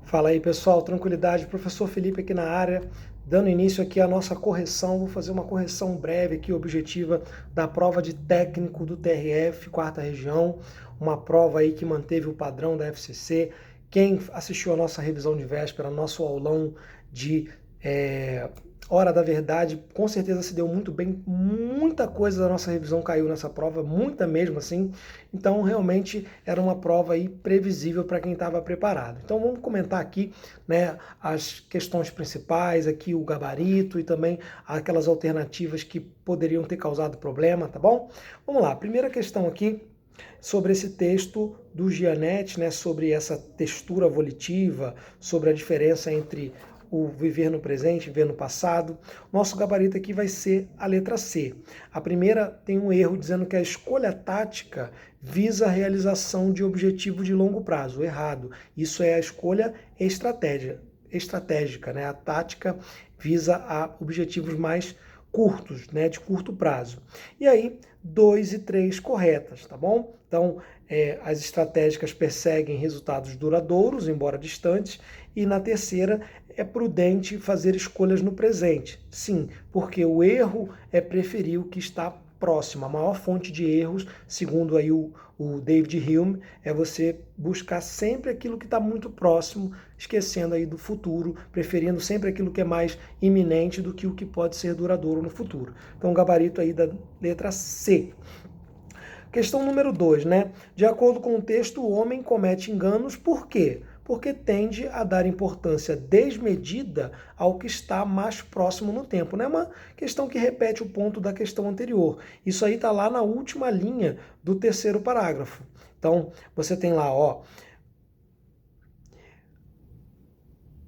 Fala aí, pessoal, tranquilidade. Professor Felipe aqui na área, dando início aqui à nossa correção. Vou fazer uma correção breve aqui, objetiva, da prova de técnico do TRF, quarta região, uma prova aí que manteve o padrão da FCC. Quem assistiu a nossa revisão de véspera, nosso aulão de Hora da Verdade, com certeza se deu muito bem. Muita coisa da nossa revisão caiu nessa prova, muita mesmo assim. Então, realmente era uma prova aí previsível para quem estava preparado. Então, vamos comentar aqui, né, as questões principais, aqui o gabarito e também aquelas alternativas que poderiam ter causado problema, tá bom? Vamos lá, primeira questão aqui sobre esse texto do Gianetti, né, sobre essa textura volitiva, sobre a diferença entre o viver no presente, viver no passado. Nosso gabarito aqui vai ser a letra C. A primeira tem um erro dizendo que a escolha tática visa a realização de objetivo de longo prazo. Errado. Isso é a escolha estratégica, né? A tática visa a objetivos mais curtos, né, de curto prazo. E aí, 2 e 3 corretas, tá bom? Então, as estratégicas perseguem resultados duradouros, embora distantes, e na terceira, é prudente fazer escolhas no presente. Sim, porque o erro é preferir o que está próximo. A maior fonte de erros, segundo aí o David Hume, é você buscar sempre aquilo que está muito próximo, esquecendo aí do futuro, preferindo sempre aquilo que é mais iminente do que o que pode ser duradouro no futuro. Então, o gabarito aí da letra C. Questão número 2, né? De acordo com o texto, o homem comete enganos por quê? Porque tende a dar importância desmedida ao que está mais próximo no tempo. Não é uma questão que repete o ponto da questão anterior. Isso aí está lá na última linha do terceiro parágrafo. Então, você tem lá, ó,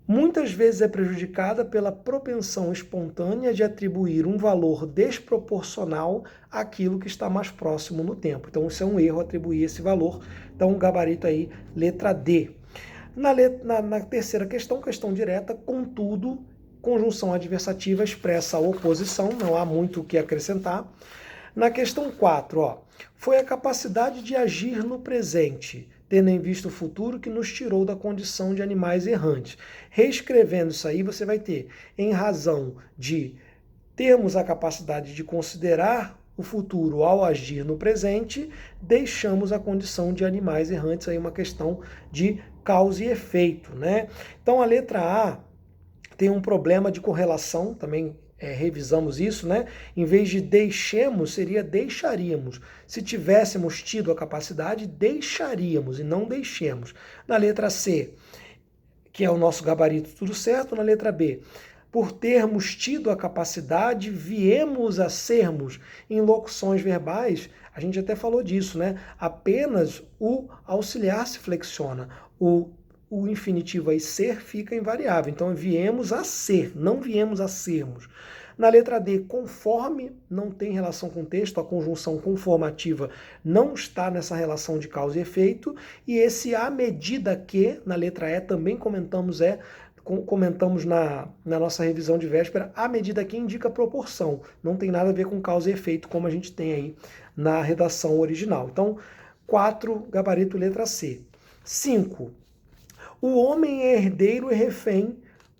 muitas vezes é prejudicada pela propensão espontânea de atribuir um valor desproporcional àquilo que está mais próximo no tempo. Então, isso é um erro, atribuir esse valor. Então, o gabarito aí, letra D. Na terceira questão, questão direta, contudo, conjunção adversativa expressa a oposição, não há muito o que acrescentar. Na questão 4, ó, foi a capacidade de agir no presente, tendo em vista o futuro, que nos tirou da condição de animais errantes. Reescrevendo isso aí, você vai ter, em razão de termos a capacidade de considerar o futuro ao agir no presente, deixamos a condição de animais errantes, aí uma questão de causa e efeito, né? Então a letra A tem um problema de correlação, também revisamos isso, né? Em vez de deixemos, seria deixaríamos. Se tivéssemos tido a capacidade, deixaríamos e não deixemos. Na letra C, que é o nosso gabarito, tudo certo. Na letra B, por termos tido a capacidade, viemos a sermos. Em locuções verbais, a gente até falou disso, né? Apenas o auxiliar se flexiona. O infinitivo aí, ser, fica invariável. Então, viemos a ser, não viemos a sermos. Na letra D, conforme não tem relação com o texto, a conjunção conformativa não está nessa relação de causa e efeito. E esse à medida que, na letra E, também comentamos na nossa revisão de véspera, à medida que indica proporção. Não tem nada a ver com causa e efeito, como a gente tem aí na redação original. Então, 4, gabarito letra C. 5. O homem é herdeiro e refém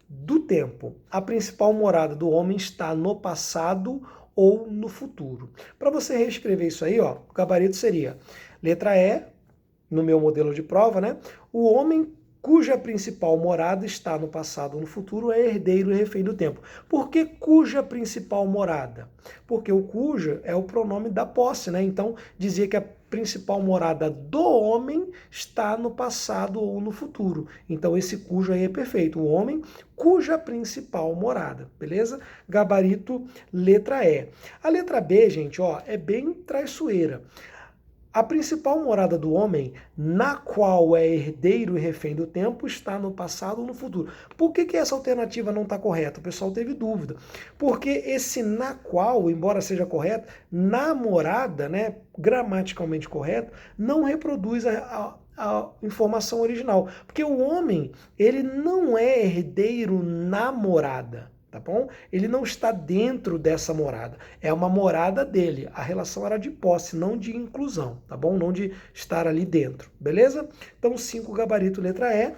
do tempo. A principal morada do homem está no passado ou no futuro. Para você reescrever isso aí, ó, o gabarito seria letra E, no meu modelo de prova, né? O homem cuja principal morada está no passado ou no futuro é herdeiro e refém do tempo. Por que cuja principal morada? Porque o cuja é o pronome da posse, né? Então, dizia que a principal morada do homem está no passado ou no futuro. Então, esse cujo aí é perfeito. O homem cuja principal morada, beleza? Gabarito, letra E. A letra B, gente, ó, é bem traiçoeira. A principal morada do homem, na qual é herdeiro e refém do tempo, está no passado ou no futuro. Por que essa alternativa não está correta? O pessoal teve dúvida. Porque esse na qual, embora seja correto, na morada, né, gramaticalmente correto, não reproduz a informação original. Porque o homem, ele não é herdeiro na morada. Tá bom? Ele não está dentro dessa morada. É uma morada dele. A relação era de posse, não de inclusão, tá bom? Não de estar ali dentro, beleza? Então, 5, gabarito, letra E.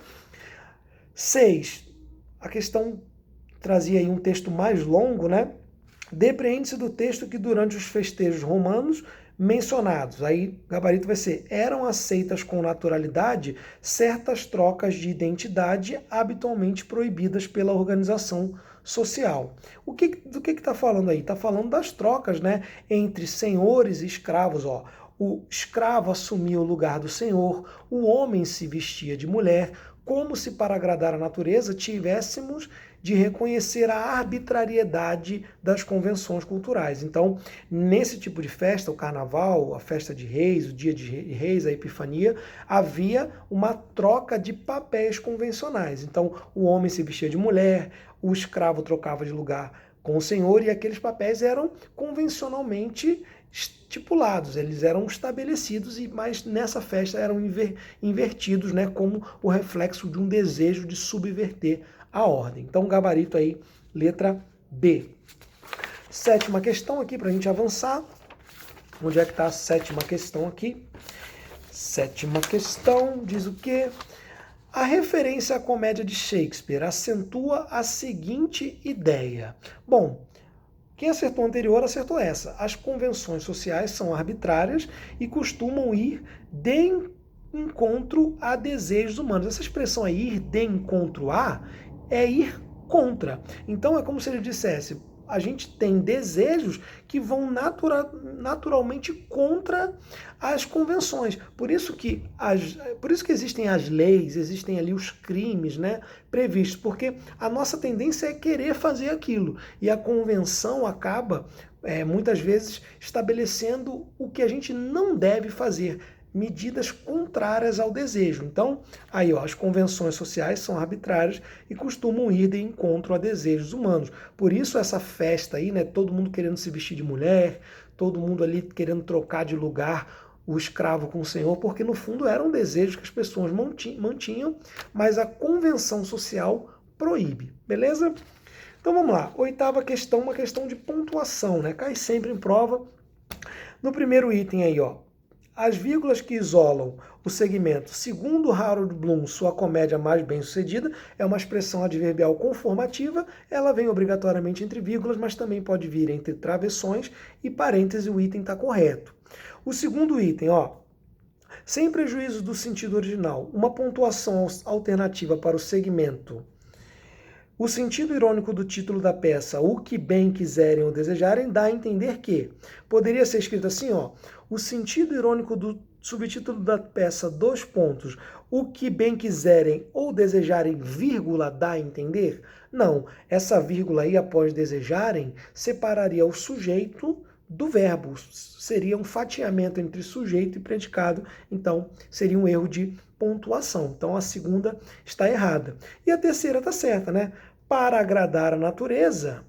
6. A questão trazia aí um texto mais longo, né? Depreende-se do texto que durante os festejos romanos mencionados, aí o gabarito vai ser, eram aceitas com naturalidade certas trocas de identidade habitualmente proibidas pela organização social. Do que está falando aí? Está falando das trocas, né, entre senhores e escravos. Ó. O escravo assumia o lugar do senhor, o homem se vestia de mulher, como se para agradar a natureza tivéssemos de reconhecer a arbitrariedade das convenções culturais. Então, nesse tipo de festa, o carnaval, a festa de reis, o dia de reis, a epifania, havia uma troca de papéis convencionais. Então, o homem se vestia de mulher, o escravo trocava de lugar com o senhor, e aqueles papéis eram convencionalmente estipulados, eles eram estabelecidos, mas nessa festa eram invertidos, né, como o reflexo de um desejo de subverter a ordem. Então, gabarito aí, letra B. 7ª questão aqui, para a gente avançar. Onde é que está a 7ª questão aqui? 7ª questão diz o quê? A referência à comédia de Shakespeare acentua a seguinte ideia. Bom, quem acertou a anterior acertou essa. As convenções sociais são arbitrárias e costumam ir de encontro a desejos humanos. Essa expressão aí, ir de encontro a, é ir contra. Então é como se ele dissesse, a gente tem desejos que vão naturalmente contra as convenções. Por isso que existem as leis, existem ali os crimes, né, previstos, porque a nossa tendência é querer fazer aquilo. E a convenção acaba, muitas vezes, estabelecendo o que a gente não deve fazer, medidas contrárias ao desejo. Então, aí, ó, as convenções sociais são arbitrárias e costumam ir de encontro a desejos humanos. Por isso essa festa aí, né, todo mundo querendo se vestir de mulher, todo mundo ali querendo trocar de lugar o escravo com o senhor, porque no fundo eram desejos que as pessoas mantinham, mas a convenção social proíbe. Beleza? Então vamos lá. 8ª questão, uma questão de pontuação, né? Cai sempre em prova. No primeiro item aí, ó, as vírgulas que isolam o segmento, segundo Harold Bloom, sua comédia mais bem-sucedida, é uma expressão adverbial conformativa, ela vem obrigatoriamente entre vírgulas, mas também pode vir entre travessões e parênteses, o item está correto. O segundo item, ó, sem prejuízo do sentido original, uma pontuação alternativa para o segmento. O sentido irônico do título da peça, o que bem quiserem ou desejarem, dá a entender que poderia ser escrito assim, ó, o sentido irônico do subtítulo da peça, dois pontos, o que bem quiserem ou desejarem, vírgula, dá a entender? Não, essa vírgula aí após desejarem separaria o sujeito do verbo, seria um fatiamento entre sujeito e predicado, então seria um erro de pontuação. Então a segunda está errada. E a terceira está certa, né? Para agradar a natureza,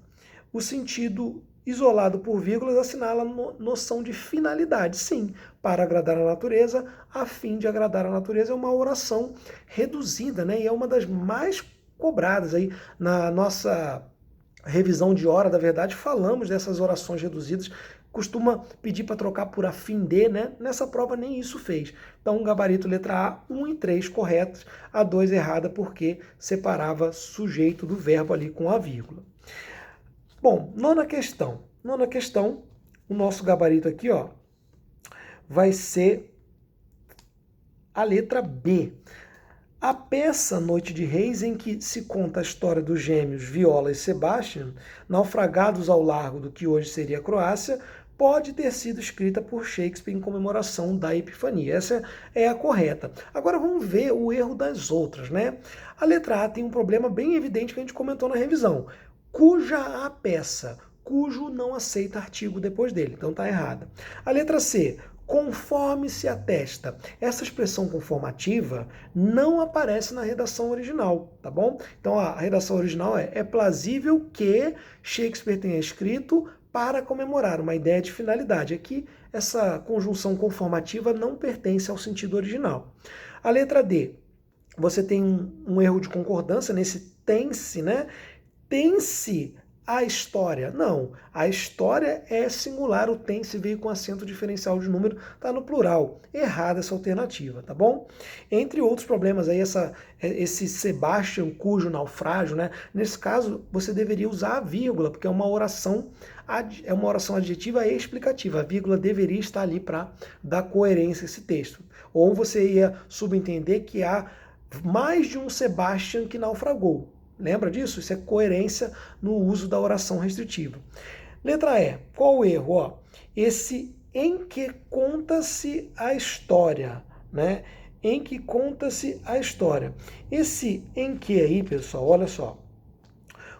o sentido isolado por vírgulas assinala a noção de finalidade. Sim, para agradar a natureza, a fim de agradar a natureza é uma oração reduzida, né? E é uma das mais cobradas aí na nossa revisão de hora da verdade, falamos dessas orações reduzidas, costuma pedir para trocar por a fim de, né? Nessa prova nem isso fez. Então, gabarito letra A, 1 e 3 corretos, a 2 errada porque separava sujeito do verbo ali com a vírgula. Bom, nona questão. Nona questão, o nosso gabarito aqui, ó, vai ser a letra B. A peça Noite de Reis, em que se conta a história dos gêmeos Viola e Sebastian, naufragados ao largo do que hoje seria a Croácia, pode ter sido escrita por Shakespeare em comemoração da Epifania. Essa é a correta. Agora vamos ver o erro das outras, né? A letra A tem um problema bem evidente que a gente comentou na revisão. Cuja a peça, cujo não aceita artigo depois dele, então tá errada. A letra C, conforme se atesta. Essa expressão conformativa não aparece na redação original, tá bom? Então a redação original é plausível que Shakespeare tenha escrito para comemorar, uma ideia de finalidade. Aqui essa conjunção conformativa não pertence ao sentido original. A letra D, você tem um erro de concordância nesse tem-se, né? Tem-se a história. Não, a história é singular, o tem se veio com acento diferencial de número, está no plural. Errada essa alternativa, tá bom? Entre outros problemas aí, esse Sebastian cujo naufrágio, né? Nesse caso, você deveria usar a vírgula, porque é uma oração adjetiva e explicativa. A vírgula deveria estar ali para dar coerência a esse texto. Ou você ia subentender que há mais de um Sebastian que naufragou. Lembra disso? Isso é coerência no uso da oração restritiva. Letra E. Qual o erro? Ó, esse em que conta-se a história, né? Em que conta-se a história. Esse em que aí, pessoal, olha só.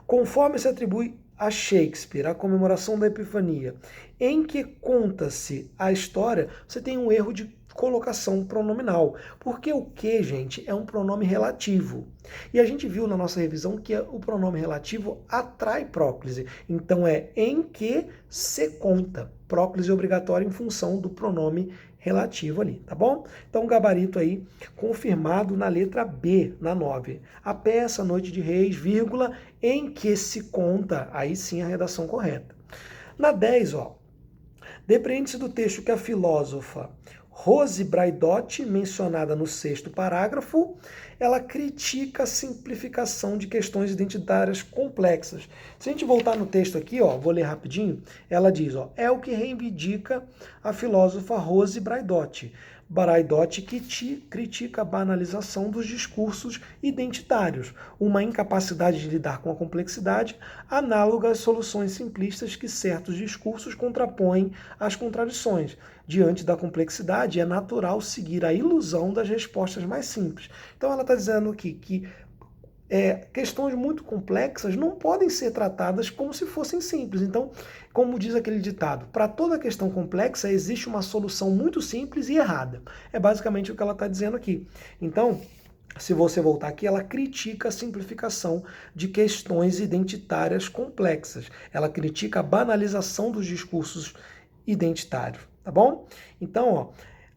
Conforme se atribui a Shakespeare a comemoração da Epifania, em que conta-se a história, você tem um erro de colocação pronominal. Porque o que, gente, é um pronome relativo. E a gente viu na nossa revisão que o pronome relativo atrai próclise. Então é em que se conta. Próclise obrigatória em função do pronome relativo ali, tá bom? Então gabarito aí confirmado na letra B, na 9. A peça Noite de Reis, vírgula, em que se conta, aí sim a redação correta. Na 10, ó, depreende-se do texto que a filósofa Rose Braidotti, mencionada no 6º parágrafo, ela critica a simplificação de questões identitárias complexas. Se a gente voltar no texto aqui, ó, vou ler rapidinho, ela diz, ó, é o que reivindica a filósofa Rose Braidotti. Braidotti que critica a banalização dos discursos identitários, uma incapacidade de lidar com a complexidade, análoga às soluções simplistas que certos discursos contrapõem às contradições. Diante da complexidade, é natural seguir a ilusão das respostas mais simples. Então ela está dizendo aqui que questões muito complexas não podem ser tratadas como se fossem simples. Então, como diz aquele ditado, para toda questão complexa existe uma solução muito simples e errada. É basicamente o que ela está dizendo aqui. Então, se você voltar aqui, ela critica a simplificação de questões identitárias complexas. Ela critica a banalização dos discursos identitários, tá bom? Então, ó,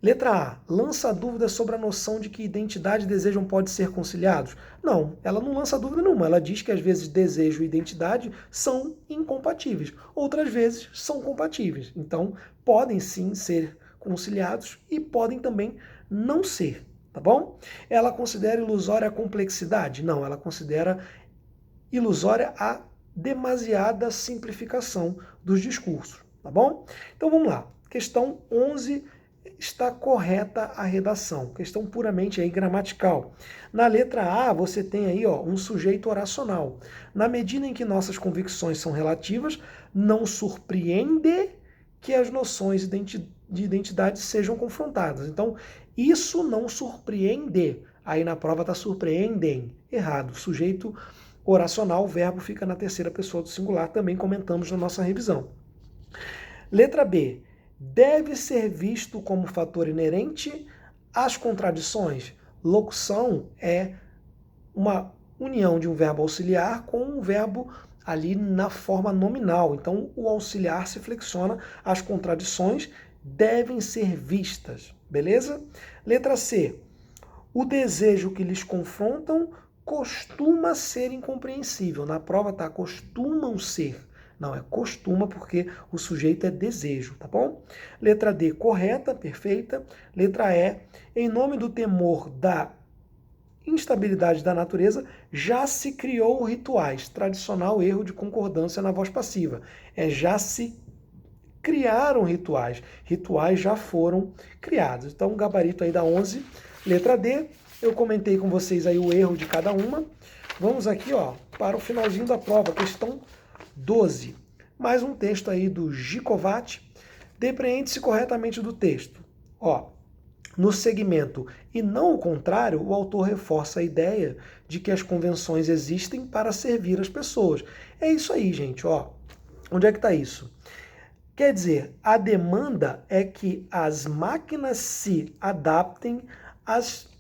letra A, lança dúvidas sobre a noção de que identidade e desejo podem ser conciliados? Não, ela não lança dúvida nenhuma. Ela diz que às vezes desejo e identidade são incompatíveis, outras vezes são compatíveis. Então, podem sim ser conciliados e podem também não ser, tá bom? Ela considera ilusória a complexidade? Não, ela considera ilusória a demasiada simplificação dos discursos, tá bom? Então vamos lá. Questão 11, está correta a redação, questão puramente aí gramatical. Na letra A, você tem aí ó, um sujeito oracional. Na medida em que nossas convicções são relativas, não surpreende que as noções de identidade sejam confrontadas. Então, isso não surpreende. Aí na prova está surpreendem. Errado. Sujeito oracional, o verbo fica na terceira pessoa do singular, também comentamos na nossa revisão. Letra B. Deve ser visto como fator inerente às contradições. Locução é uma união de um verbo auxiliar com um verbo ali na forma nominal. Então, o auxiliar se flexiona, as contradições devem ser vistas, beleza? Letra C. O desejo que lhes confrontam costuma ser incompreensível. Na prova tá costumam ser. Não, é costuma porque o sujeito é desejo, tá bom? Letra D, correta, perfeita. Letra E, em nome do temor da instabilidade da natureza, já se criou rituais. Tradicional erro de concordância na voz passiva. Já se criaram rituais. Rituais já foram criados. Então, o gabarito aí da 11. Letra D, eu comentei com vocês aí o erro de cada uma. Vamos aqui, ó, para o finalzinho da prova, questão 12. Mais um texto aí do Gicovat. Depreende-se corretamente do texto. Ó, no segmento e não o contrário, o autor reforça a ideia de que as convenções existem para servir as pessoas. É isso aí, gente, ó. Onde é que está isso? Quer dizer, a demanda é que as máquinas se adaptem às...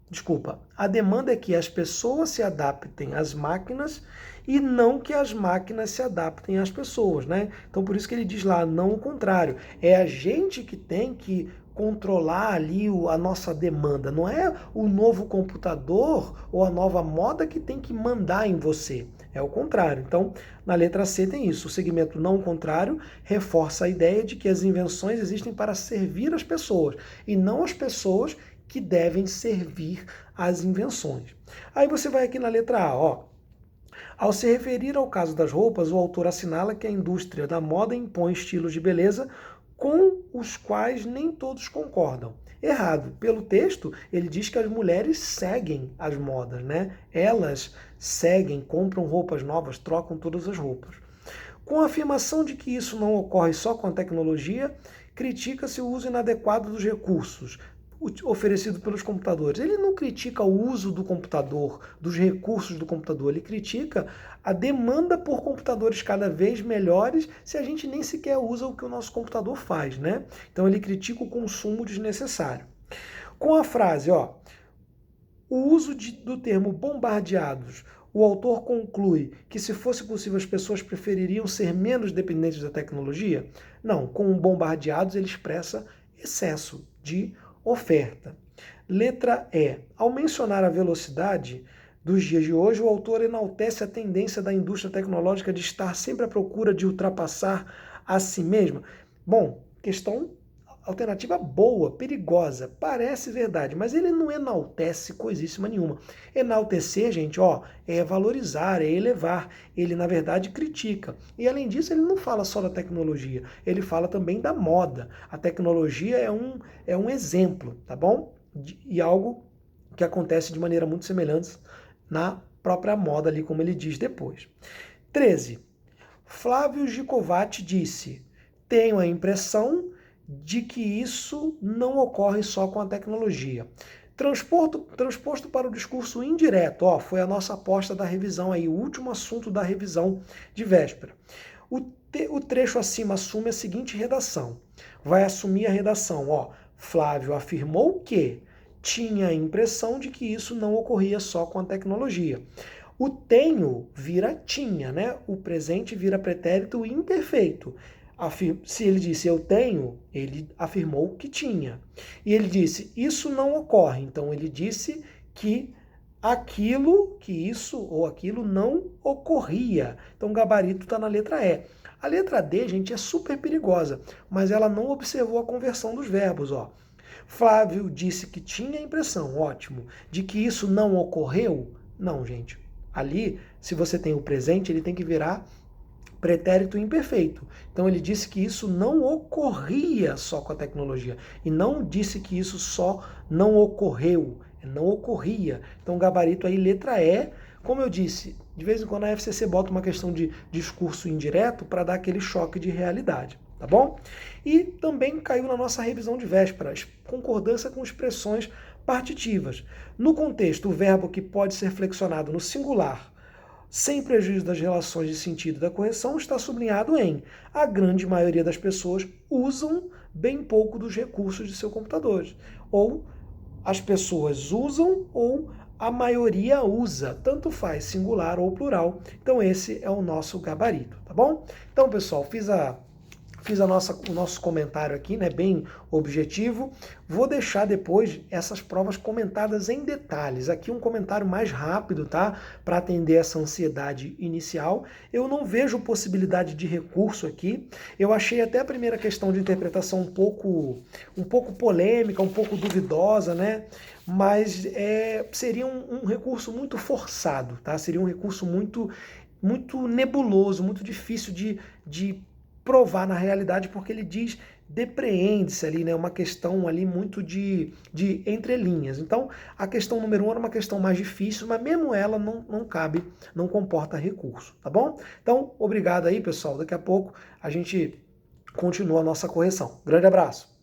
Desculpa, a demanda é que as pessoas se adaptem às máquinas e não que as máquinas se adaptem às pessoas, né? Então por isso que ele diz lá, não o contrário. É a gente que tem que controlar ali a nossa demanda. Não é o novo computador ou a nova moda que tem que mandar em você. É o contrário. Então, na letra C tem isso. O segmento não contrário reforça a ideia de que as invenções existem para servir as pessoas e não as pessoas que devem servir às invenções. Aí você vai aqui na letra A, ó. Ao se referir ao caso das roupas, o autor assinala que a indústria da moda impõe estilos de beleza com os quais nem todos concordam. Errado. Pelo texto, ele diz que as mulheres seguem as modas, né? Elas seguem, compram roupas novas, trocam todas as roupas. Com a afirmação de que isso não ocorre só com a tecnologia, critica-se o uso inadequado dos recursos oferecido pelos computadores. Ele não critica o uso do computador, dos recursos do computador, ele critica a demanda por computadores cada vez melhores se a gente nem sequer usa o que o nosso computador faz, né? Então ele critica o consumo desnecessário. Com a frase, ó, o uso do termo bombardeados, o autor conclui que se fosse possível as pessoas prefeririam ser menos dependentes da tecnologia? Não, com bombardeados ele expressa excesso de oferta. Letra E. Ao mencionar a velocidade dos dias de hoje, o autor enaltece a tendência da indústria tecnológica de estar sempre à procura de ultrapassar a si mesma. Bom, questão alternativa boa, perigosa, parece verdade, mas ele não enaltece coisíssima nenhuma. Enaltecer, gente, ó, é valorizar, é elevar. Ele, na verdade, critica. E, além disso, ele não fala só da tecnologia, ele fala também da moda. A tecnologia é um exemplo, tá bom? E algo que acontece de maneira muito semelhante na própria moda, ali como ele diz depois. 13. Flávio Gicovati disse: tenho a impressão de que isso não ocorre só com a tecnologia. Transposto para o discurso indireto, ó, foi a nossa aposta da revisão aí, o último assunto da revisão de véspera. O trecho acima assume a seguinte redação. Vai assumir a redação, ó. Flávio afirmou que tinha a impressão de que isso não ocorria só com a tecnologia. O tenho vira tinha, né? O presente vira pretérito imperfeito. Se ele disse eu tenho, ele afirmou que tinha. E ele disse isso não ocorre. Então ele disse que isso ou aquilo não ocorria. Então o gabarito está na letra E. A letra D, gente, é super perigosa, mas ela não observou a conversão dos verbos, ó. Flávio disse que tinha a impressão, ótimo, de que isso não ocorreu. Não, gente. Ali, se você tem o presente, ele tem que virar pretérito imperfeito. Então ele disse que isso não ocorria só com a tecnologia e não disse que isso só não ocorreu, não ocorria. Então gabarito aí letra E, como eu disse, de vez em quando a FCC bota uma questão de discurso indireto para dar aquele choque de realidade, tá bom? E também caiu na nossa revisão de vésperas, concordância com expressões partitivas. No contexto, o verbo que pode ser flexionado no singular sem prejuízo das relações de sentido da correção, está sublinhado em a grande maioria das pessoas usam bem pouco dos recursos de seus computadores. Ou as pessoas usam ou a maioria usa, tanto faz singular ou plural. Então esse é o nosso gabarito, tá bom? Então, pessoal, fiz o nosso comentário aqui, né, bem objetivo. Vou deixar depois essas provas comentadas em detalhes. Aqui um comentário mais rápido, tá? Para atender essa ansiedade inicial. Eu não vejo possibilidade de recurso aqui. Eu achei até a primeira questão de interpretação um pouco polêmica, um pouco duvidosa, né? Mas seria um recurso muito forçado, tá? Seria um recurso muito nebuloso, muito difícil de provar na realidade, porque ele diz, depreende-se ali, né, uma questão ali muito de entrelinhas. Então, a questão número 1 era uma questão mais difícil, mas mesmo ela não cabe, não comporta recurso, tá bom? Então, obrigado aí, pessoal. Daqui a pouco a gente continua a nossa correção. Grande abraço!